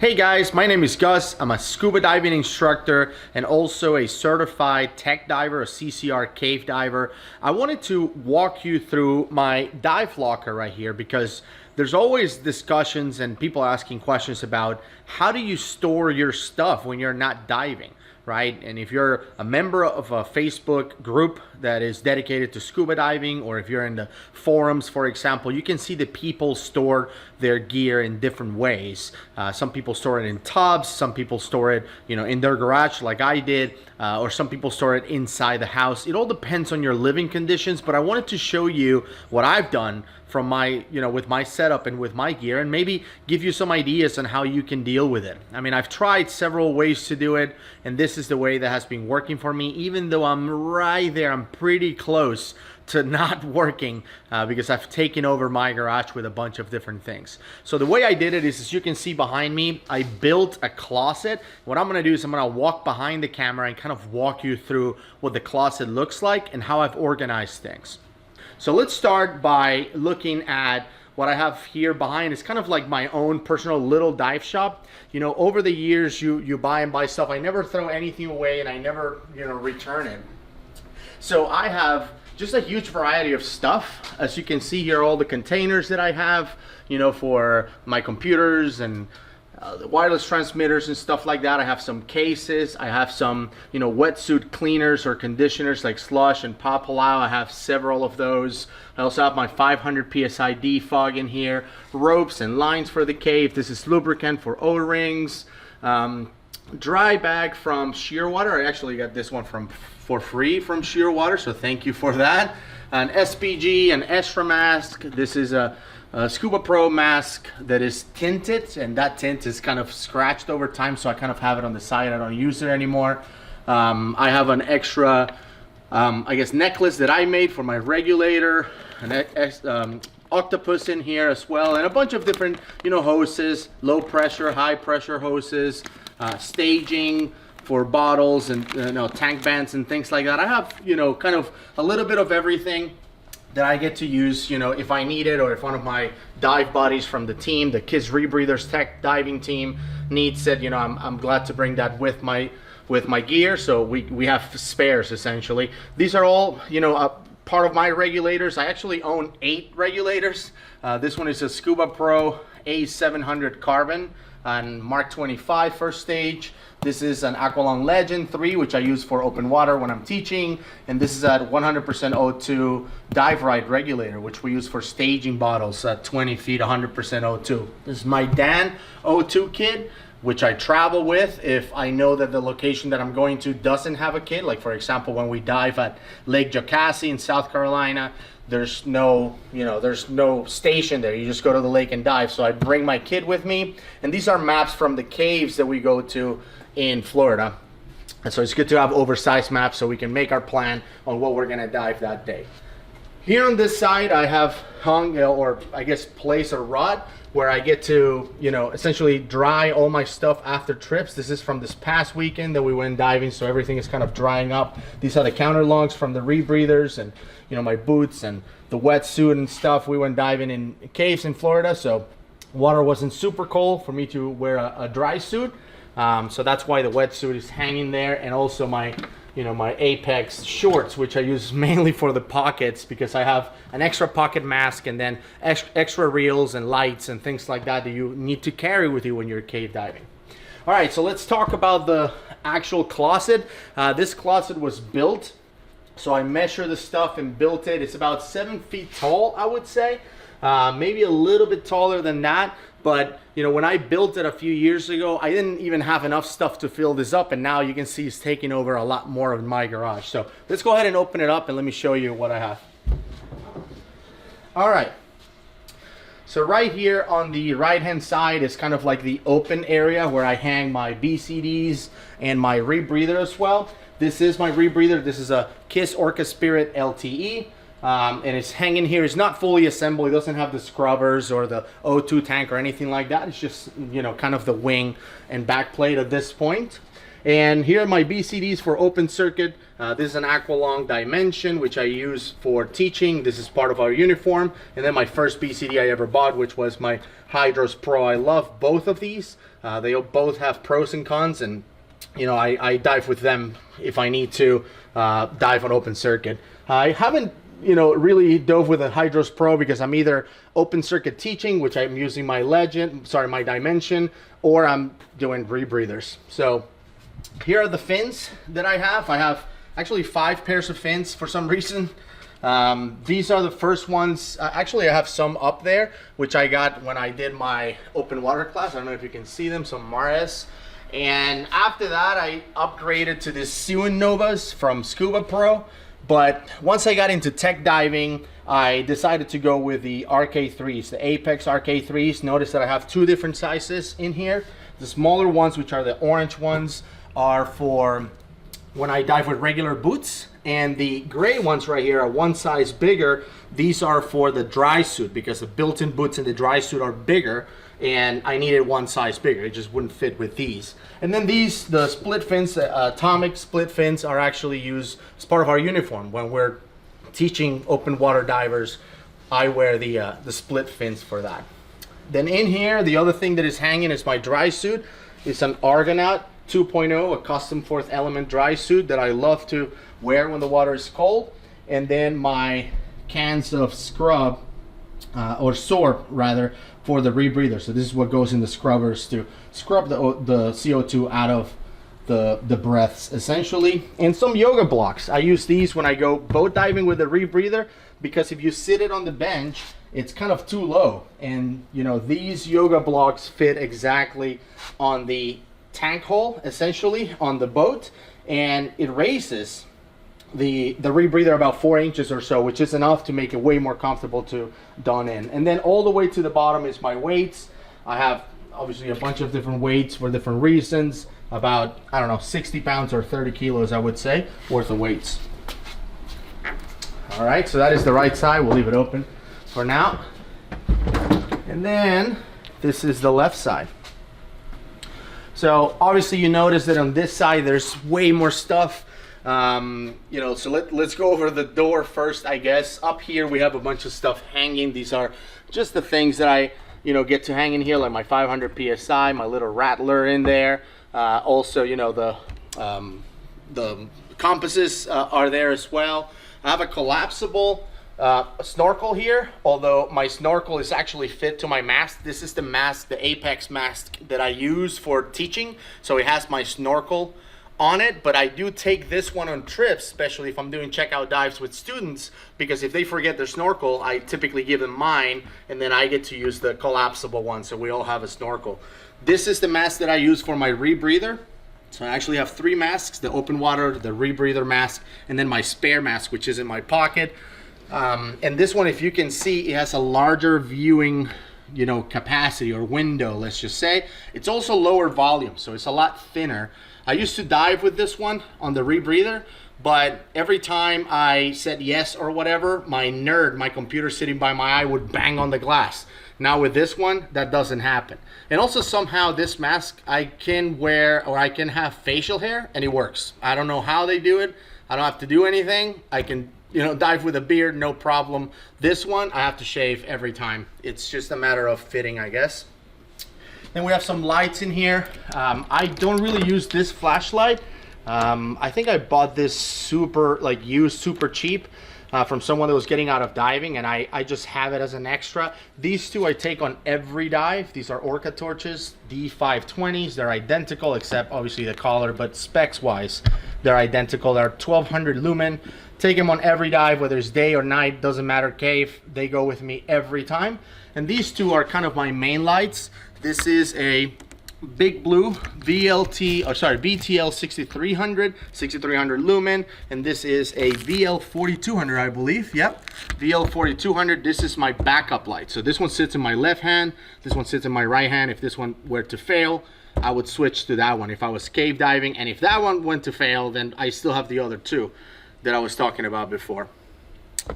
Hey guys, my name is Gus. I'm a scuba diving instructor and also a certified tech diver, a CCR cave diver. I wanted to walk you through my dive locker right here because there's always discussions and people asking questions about how do you store your stuff when you're not diving, right? And if you're a member of a Facebook group that is dedicated to scuba diving, or if you're in the forums, for example, you can see that people store their gear in different ways. Some people store it in tubs, some people store it, in their garage like I did, or some people store it inside the house. It all depends on your living conditions, but I wanted to show you what I've done from my, with my setup and with my gear, and maybe give you some ideas on how you can deal with it. I mean, I've tried several ways to do it, and this is the way that has been working for me, even though I'm right there, I'm pretty close to not working because I've taken over my garage with a bunch of different things. So the way I did it is, as you can see behind me, I built a closet. What I'm gonna do is I'm gonna walk behind the camera and kind of walk you through what the closet looks like and how I've organized things. So let's start by looking at what I have here behind. It's kind of like my own personal little dive shop. Over the years, you buy and buy stuff. I never throw anything away and I never, return it. So I have just a huge variety of stuff. As you can see here, all the containers that I have, for my computers and the wireless transmitters and stuff like that. I have some cases. I have some, wetsuit cleaners or conditioners like Slush and Papalau. I have several of those. I also have my 500 PSI defog in here. Ropes and lines for the cave. This is lubricant for O-rings. Dry bag from Shearwater. I actually got this one for free from Shearwater, so thank you for that. An SPG, an Estra mask. This is a Scuba Pro mask that is tinted, and that tint is kind of scratched over time, so I kind of have it on the side. I don't use it anymore. I have an extra, necklace that I made for my regulator, an octopus in here as well, and a bunch of different, hoses, low pressure, high pressure hoses, staging for bottles and tank bands and things like that. I have, kind of a little bit of everything that I get to use, if I need it, or if one of my dive buddies from the team, the Kids Rebreathers Tech diving team, needs it, I'm glad to bring that with my gear. So we have spares essentially. These are all, part of my regulators. I actually own 8 regulators. This one is a Scuba Pro A700 Carbon and Mark 25 first stage. This is an Aqualung Legend 3, which I use for open water when I'm teaching. And this is at 100% O2 Dive Ride regulator, which we use for staging bottles at 20 feet, 100% O2. This is my Dan O2 kit, which I travel with if I know that the location that I'm going to doesn't have a kit. Like for example, when we dive at Lake Jocassee in South Carolina, there's no, there's no station there. You just go to the lake and dive. So I bring my kit with me. And these are maps from the caves that we go to in Florida. And so it's good to have oversized maps so we can make our plan on what we're gonna dive that day. Here on this side, I have hung, or I guess place a rod where I get to, essentially dry all my stuff after trips. This is from this past weekend that we went diving, so everything is kind of drying up. These are the counter longs from the rebreathers and, my boots and the wetsuit and stuff. We went diving in caves in Florida, so water wasn't super cold for me to wear a dry suit. So that's why the wetsuit is hanging there, and also my my Apex shorts, which I use mainly for the pockets because I have an extra pocket mask and then extra reels and lights and things like that you need to carry with you when you're cave diving. All right, so let's talk about the actual closet. This closet was built, so I measured the stuff and built it. It's about 7 feet tall, I would say. Maybe a little bit taller than that. But, when I built it a few years ago, I didn't even have enough stuff to fill this up. And now you can see it's taking over a lot more of my garage. So let's go ahead and open it up and let me show you what I have. All right. So right here on the right-hand side is kind of like the open area where I hang my BCDs and my rebreather as well. This is my rebreather. This is a KISS Orca Spirit LTE. And it's hanging here. It's not fully assembled. It doesn't have the scrubbers or the O2 tank or anything like that. It's just, kind of the wing and back plate at this point. And here are my BCDs for open circuit. This is an Aqualong Dimension, which I use for teaching. This is part of our uniform. And then my first BCD I ever bought, which was my Hydros Pro. I love both of these. They both have pros and cons, and you know, I dive with them if I need to dive on open circuit. I haven't, you know, really dove with a Hydros Pro because I'm either open circuit teaching, which I'm using my my Dimension, or I'm doing rebreathers. So here are the fins that I have. I have actually 5 pairs of fins for some reason. These are the first ones. Actually, I have some up there, which I got when I did my open water class. I don't know if you can see them, some Mares. And after that, I upgraded to the Suin Novas from Scuba Pro. But once I got into tech diving, I decided to go with the RK3s, the Apex RK3s. Notice that I have 2 different sizes in here. The smaller ones, which are the orange ones, are for when I dive with regular boots. And the gray ones right here are 1 size bigger. These are for the dry suit because the built-in boots in the dry suit are bigger, and I needed 1 size bigger. It just wouldn't fit with these. And then these, the split fins, atomic split fins, are actually used as part of our uniform. When we're teaching open water divers, I wear the split fins for that. Then in here, the other thing that is hanging is my dry suit. It's an Argonaut 2.0, a custom 4th element dry suit that I love to wear when the water is cold. And then my cans of scrub, or sorb rather, for the rebreather. So this is what goes in the scrubbers to scrub the CO2 out of the breaths essentially. And some yoga blocks. I use these when I go boat diving with the rebreather, because if you sit it on the bench, it's kind of too low. And you know, these yoga blocks fit exactly on the tank hole, essentially on the boat, and it raises the rebreather about 4 inches or so, which is enough to make it way more comfortable to don in. And then all the way to the bottom is my weights. I have obviously a bunch of different weights for different reasons, about, I don't know, 60 pounds or 30 kilos, I would say, worth of weights. All right, so that is the right side. We'll leave it open for now. And then this is the left side. So obviously you notice that on this side there's way more stuff. You know, so let's go over the door first, I guess. Up here we have a bunch of stuff hanging. These are just the things that I, you know, get to hang in here, like my 500 PSI, my little rattler in there. Also, you know, the compasses are there as well. I have a collapsible snorkel here, although my snorkel is actually fit to my mask. This is the mask, the Apex mask that I use for teaching. So it has my snorkel on it, but I do take this one on trips, especially if I'm doing checkout dives with students, because if they forget their snorkel, I typically give them mine, and then I get to use the collapsible one, so we all have a snorkel. This is the mask that I use for my rebreather. So I actually have 3 masks: the open water, the rebreather mask, and then my spare mask, which is in my pocket. And this one, if you can see, it has a larger viewing, you know, capacity or window, let's just say. It's also lower volume, so it's a lot thinner. I used to dive with this one on the rebreather, but every time I said yes or whatever, my nerd, my computer sitting by my eye, would bang on the glass. Now with this one, that doesn't happen. And also somehow this mask, I can wear, or I can have facial hair, and it works. I don't know how they do it. I don't have to do anything. I can, you know, dive with a beard, no problem. This one, I have to shave every time. It's just a matter of fitting, I guess. Then we have some lights in here. I don't really use this flashlight. I think I bought this used super cheap from someone that was getting out of diving, and I just have it as an extra. These 2 I take on every dive. These are Orca torches, D520s. They're identical, except obviously the color, but specs wise, they're identical. They're 1200 lumen. Take them on every dive, whether it's day or night, doesn't matter, cave. They go with me every time. And these 2 are kind of my main lights. This is a Big Blue BTL 6300 lumen, and this is a VL 4200, I believe. Yep, VL 4200. This is my backup light. So this one sits in my left hand, this one sits in my right hand. If this one were to fail, I would switch to that one if I was cave diving, and if that one went to fail, then I still have the other 2 that I was talking about before.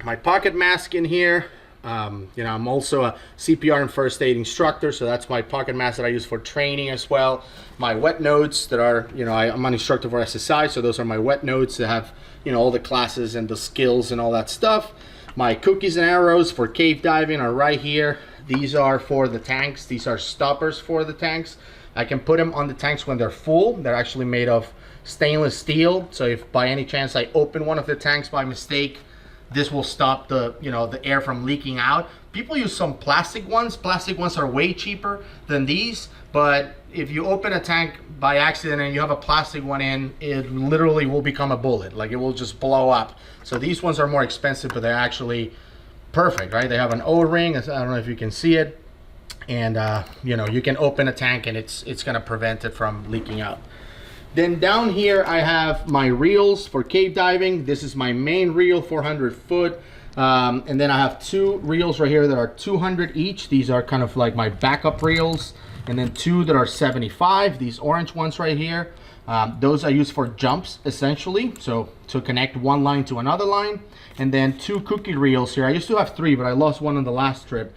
My pocket mask in here, You know, I'm also a CPR and first aid instructor, so that's my pocket mask that I use for training as well. My wet notes that are, you know, I'm an instructor for SSI, so those are my wet notes that have, you know, all the classes and the skills and all that stuff. My cookies and arrows for cave diving are right here. These are for the tanks. These are stoppers for the tanks. I can put them on the tanks when they're full. They're actually made of stainless steel, so if by any chance I open one of the tanks by mistake, this will stop the, you know, the air from leaking out. People use some plastic ones. Plastic ones are way cheaper than these, but if you open a tank by accident and you have a plastic one in, it literally will become a bullet. Like, it will just blow up. So these ones are more expensive, but they're actually perfect, right? They have an O-ring. I don't know if you can see it. And you know, you can open a tank and it's gonna prevent it from leaking out. Then down here I have my reels for cave diving. This is my main reel, 400 foot. And then I have two reels right here that are 200 each. These are kind of like my backup reels. And then two that are 75, these orange ones right here. Those I use for jumps essentially, so to connect one line to another line. And then two cookie reels here. I used to have three, but I lost one on the last trip.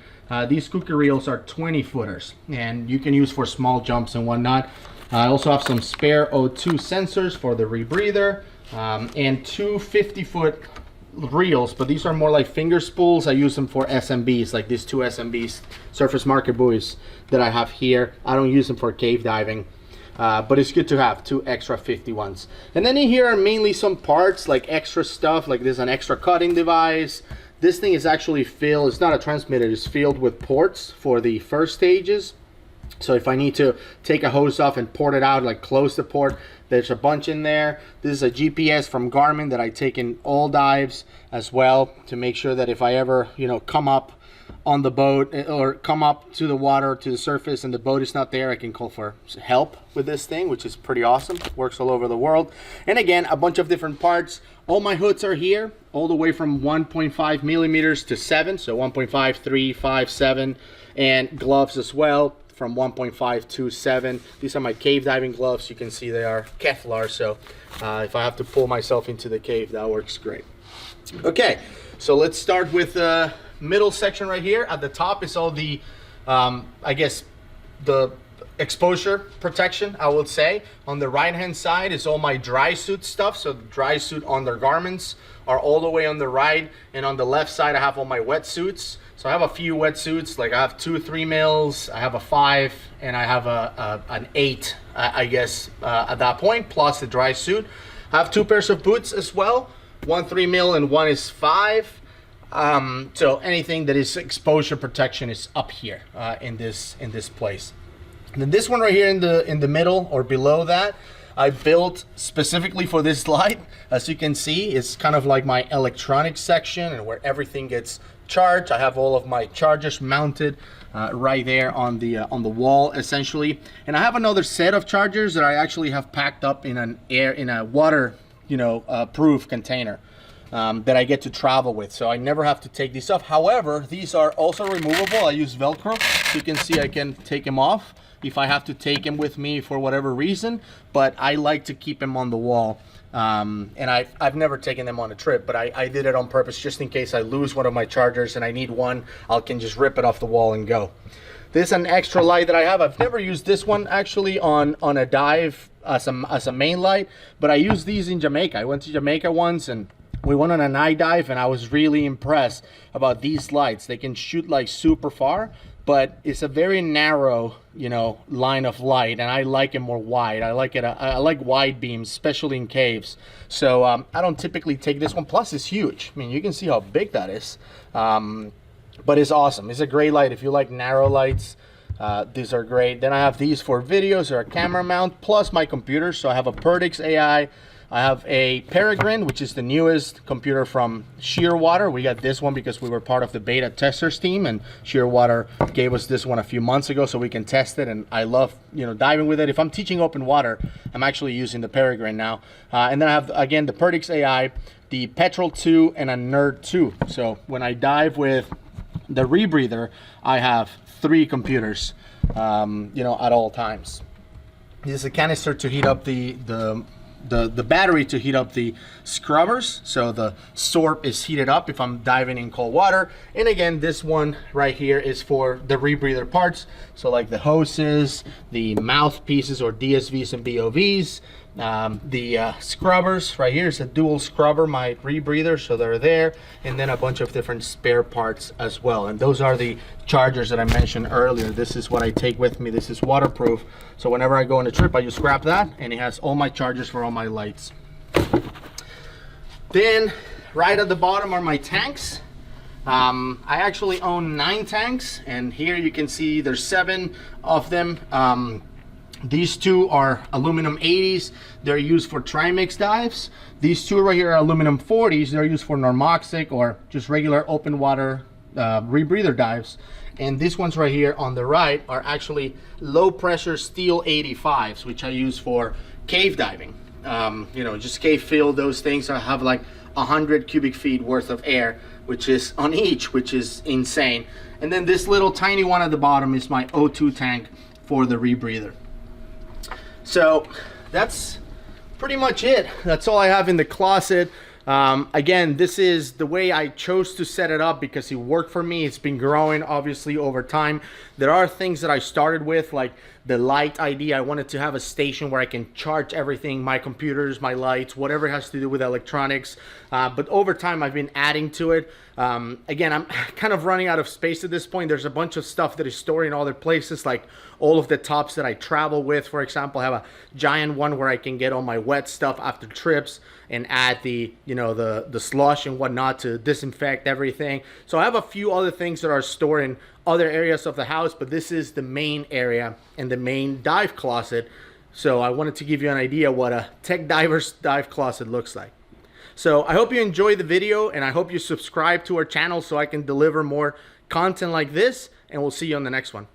These cookie reels are 20 footers and you can use for small jumps and whatnot. I also have some spare O2 sensors for the rebreather, and two 50-foot reels, but these are more like finger spools. I use them for SMBs, like these two SMBs, surface marker buoys that I have here. I don't use them for cave diving, but it's good to have two extra 50 ones. And then in here are mainly some parts, like extra stuff, like there's an extra cutting device. This thing is actually filled, it's not a transmitter, it's filled with ports for the first stages. So if I need to take a hose off and port it out, like close the port, there's a bunch in there. This is a GPS from Garmin that I take in all dives as well, to make sure that if I ever, you know, come up on the boat or come up to the water, to the surface, and the boat is not there, I can call for help with this thing, which is pretty awesome. Works all over the world. And again, a bunch of different parts. All my hoods are here, all the way from 1.5 millimeters to 7, so 1.5, 3, 5, 7, and gloves as well from 1.5 to 7. These are my cave diving gloves. You can see they are Kevlar, so if I have to pull myself into the cave, that works great. Okay, so let's start with the middle section right here. At the top is all the, I guess, the exposure protection, I would say. On the right hand side is all my dry suit stuff. So the dry suit undergarments are all the way on the right, and on the left side I have all my wetsuits. So I have a few wetsuits, like I have 2 3 mils, I have a 5, and I have an 8, I guess, at that point, plus the dry suit. I have 2 pairs of boots as well, 1 3 mil and 1 is 5. So anything that is exposure protection is up here in this place. And then this one right here in the middle or below that, I built specifically for this light. As you can see, it's kind of like my electronics section and where everything gets charged. I have all of my chargers mounted right there on the wall essentially. And I have another set of chargers that I actually have packed up in a water, you know, proof container that I get to travel with. So I never have to take these off. However, these are also removable. I use Velcro. So you can see I can take them off if I have to take them with me for whatever reason, but I like to keep them on the wall. And I've never taken them on a trip, but I did it on purpose just in case I lose one of my chargers and I need one, I can just rip it off the wall and go. This is an extra light that I have. I've never used this one actually on a dive as a main light, but I used these in Jamaica. I went to Jamaica once and we went on a night dive and I was really impressed about these lights. They can shoot like super far, but it's a very narrow, you know, line of light, and I like it more wide. I like wide beams, especially in caves. So I don't typically take this one. Plus, it's huge. I mean, you can see how big that is. But it's awesome. It's a great light. If you like narrow lights, these are great. Then I have these for videos or a camera mount, plus my computer. So I have a Perdix AI. I have a Peregrine, which is the newest computer from Shearwater. We got this one because we were part of the beta testers team, and Shearwater gave us this one a few months ago so we can test it. And I love, you know, diving with it. If I'm teaching open water, I'm actually using the Peregrine now. And then I have, again, the Perdix AI, the Petrol 2, and a Nerd 2. So when I dive with the rebreather, I have 3 computers, you know, at all times. This is a canister to heat up the the battery to heat up the scrubbers, so the SORP is heated up if I'm diving in cold water. And again, this one right here is for the rebreather parts, so like the hoses, the mouthpieces or DSVs and BOVs, the scrubbers right here is a dual scrubber, my rebreather, so they're there, and then a bunch of different spare parts as well. And those are the chargers that I mentioned earlier. This is what I take with me. This is waterproof, so whenever I go on a trip I just grab that, and it has all my chargers for all my lights. Then right at the bottom are my tanks. I actually own 9 tanks, and here you can see there's 7 of them. These 2 are aluminum 80s. They're used for Trimix dives. These 2 right here are aluminum 40s. They're used for normoxic or just regular open water rebreather dives. And these ones right here on the right are actually low pressure steel 85s, which I use for cave diving. You know, just cave fill those things. I have like 100 cubic feet worth of air, which is on each, which is insane. And then this little tiny one at the bottom is my O2 tank for the rebreather. So that's pretty much it. That's all I have in the closet. Again, this is the way I chose to set it up because it worked for me. It's been growing obviously over time. There are things that I started with, like the light idea. I wanted to have a station where I can charge everything, my computers, my lights, whatever has to do with electronics. But over time I've been adding to it. Again, I'm kind of running out of space at this point. There's a bunch of stuff that is stored in other places, like all of the tops that I travel with. For example, I have a giant one where I can get all my wet stuff after trips and add the, you know, the slush and whatnot to disinfect everything. So I have a few other things that are stored in other areas of the house, but this is the main area and the main dive closet. So I wanted to give you an idea what a Tech Diver's dive closet looks like. So I hope you enjoyed the video, and I hope you subscribe to our channel so I can deliver more content like this, and we'll see you on the next one.